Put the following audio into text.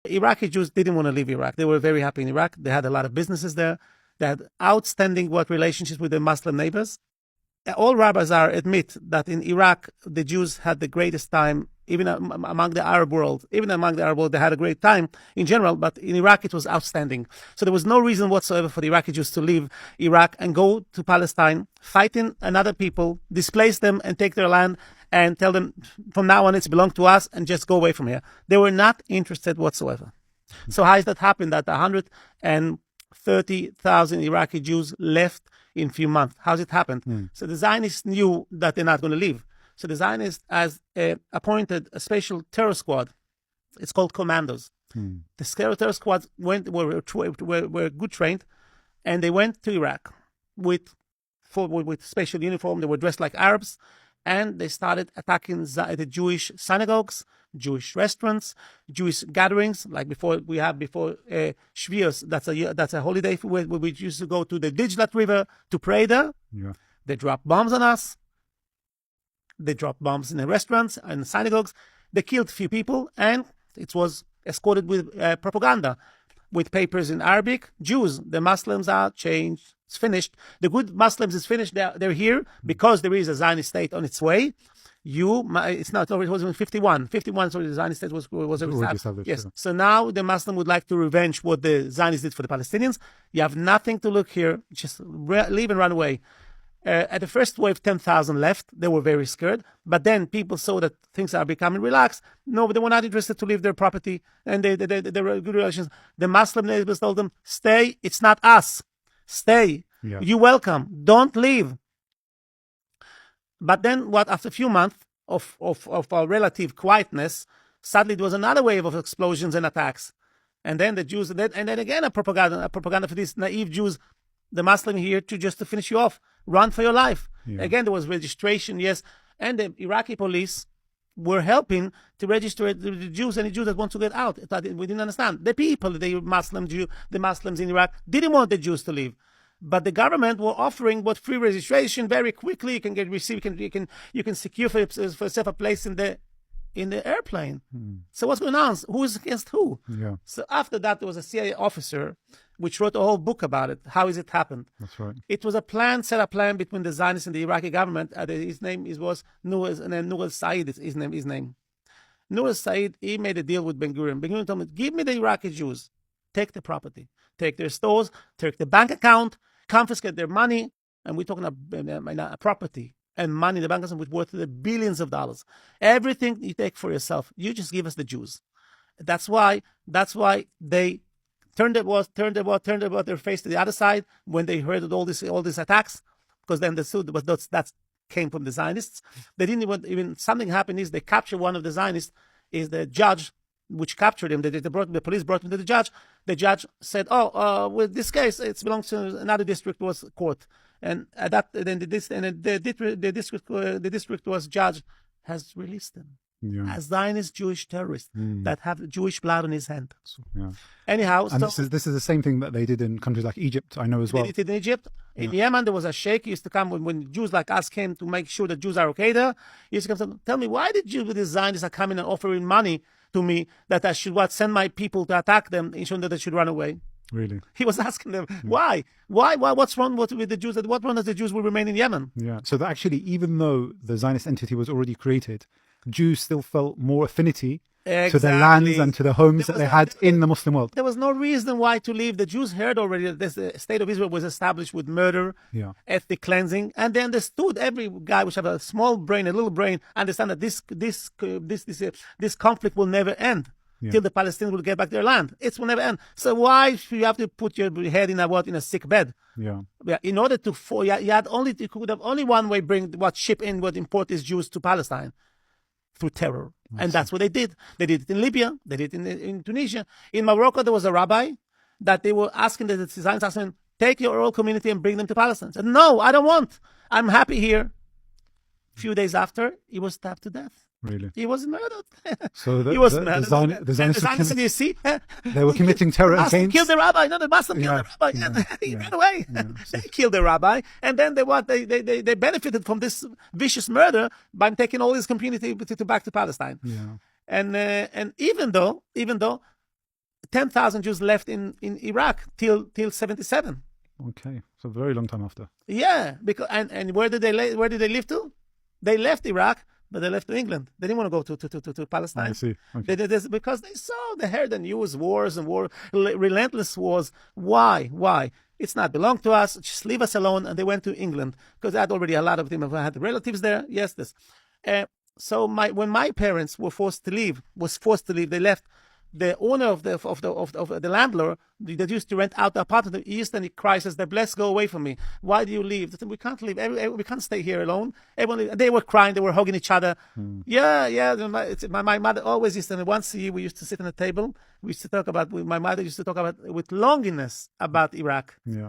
Iraqi Jews didn't want to leave Iraq. They were very happy in Iraq. They had a lot of businesses there. They had outstanding relationships with their Muslim neighbors. All rabbis admit that in Iraq, the Jews had the greatest time, even among the Arab world. Even among the Arab world, they had a great time in general, but in Iraq, it was outstanding. So there was no reason whatsoever for the Iraqi Jews to leave Iraq and go to Palestine, fighting another people, displace them and take their land and tell them from now on it's belong to us and just go away from here. They were not interested whatsoever. So how has that happened that 130,000 Iraqi Jews left in a few months? How's it happened? So the Zionists knew that they're not going to leave. So the Zionists has appointed a special terror squad. It's called commandos. The terror squads were good trained, and they went to Iraq with special uniform. They were dressed like Arabs, and they started attacking the Jewish synagogues, Jewish restaurants, Jewish gatherings, like before Shavuos. That's a holiday where we used to go to the Dijlat River to pray there. Yeah. They dropped bombs on us. They dropped bombs in the restaurants and the synagogues. They killed a few people, and it was escorted with propaganda, with papers in Arabic. Jews, the Muslims are changed. It's finished. The good Muslims is finished. They're here because there is a Zionist state on its way. It's not. It was in 51. 51. So the Zionist state was established. Yes. Yeah. So now the Muslim would like to revenge what the Zionists did for the Palestinians. You have nothing to look here. Just leave and run away. At the first wave, 10,000 left. They were very scared. But then people saw that things are becoming relaxed. No, they were not interested to leave their property. And they were good relations. The Muslim neighbors told them, stay. It's not us. Stay. Yeah. You're welcome. Don't leave. But then after a few months of our relative quietness, suddenly there was another wave of explosions and attacks. And then the Jews, and then again a propaganda for these naive Jews, the Muslim here to finish you off. Run for your life. Yeah. Again, there was registration, yes. And the Iraqi police were helping to register the Jews, any Jews that want to get out. We didn't understand. The people, the Muslims in Iraq didn't want the Jews to leave. But the government were offering free registration very quickly. You can you can secure for yourself a place in the airplane. So what's going on? Who is against who? Yeah. So after that, there was a CIA officer which wrote a whole book about it. How is it happened? That's right. It was set up plan between the Zionists and the Iraqi government. His name was Nur Said. His name. Nur Said. He made a deal with Ben Gurion. Ben Gurion told him, "Give me the Iraqi Jews. Take the property. Take their stores. Take the bank account. Confiscate their money." And we're talking about property and money in the bank account with worth the billions of dollars. Everything you take for yourself. You just give us the Jews. That's why they turned their face to the other side when they heard of all these attacks, because then that came from the Zionists. They didn't even something happened is they captured one of the Zionists, is the judge which captured him. The police brought him to the judge. The judge said, with this case, it belongs to another district court. And the district was judge has released him. Yeah. As Zionist Jewish terrorist that have Jewish blood on his hand. Yeah. Anyhow, and this is the same thing that they did in countries like Egypt, I know as well. They did it in Egypt. In Yemen, there was a sheikh who used to come when Jews like us came to make sure that Jews are okay there. He used to come tell me, why did Jews with the Zionists are coming and offering money to me that I should send my people to attack them, ensuring that they should run away? Really? He was asking them, why? What's wrong with the Jews? What wrong that the Jews will remain in Yemen? Yeah. So that actually, even though the Zionist entity was already created, Jews still felt more affinity to their lands and to the homes that they had in the Muslim world. There was no reason why to leave. The Jews heard already that the state of Israel was established with murder, ethnic cleansing, and they understood. Every guy which have a small brain, a little brain, understand that this conflict will never end. Till the Palestinians will get back their land. It will never end. So why should you have to put your head in a sick bed? Yeah. In order to you could have only one way import these Jews to Palestine, through terror. And that's what they did. They did it in Libya. They did it in Tunisia. In Morocco, there was a rabbi that they were asking the Zionists, asking, take your oral community and bring them to Palestine. Said, no, I don't want. I'm happy here. A few days after, he was stabbed to death. Really? He was murdered. So he was murdered. The Zionists, you see, they were committing terror against. Killed the rabbi. No, the Muslim killed the rabbi. He ran away. They killed the rabbi, and then they benefited from this vicious murder by taking all his community back to Palestine. Yeah. And even though 10,000 Jews left in Iraq till 77. Okay, so a very long time after. Yeah, because and where did they live to? They left Iraq, but they left to England. They didn't want to go to Palestine. I see. Okay. Because they heard the news, wars and relentless wars. Why? It's not belong to us. Just leave us alone. And they went to England because I had already a lot of them had relatives there. Yes, this. So when my parents were forced to leave, they left. The owner of the landlord that used to rent out the apartment in East, and he cries, says, "The bless go away from me. Why do you leave?" They said, "We can't leave. We can't stay here alone." They were crying. They were hugging each other. Yeah. My mother always used to. Once a year, we used to sit on a table. We used to talk about. My mother used to talk about with loneliness about Iraq. Yeah.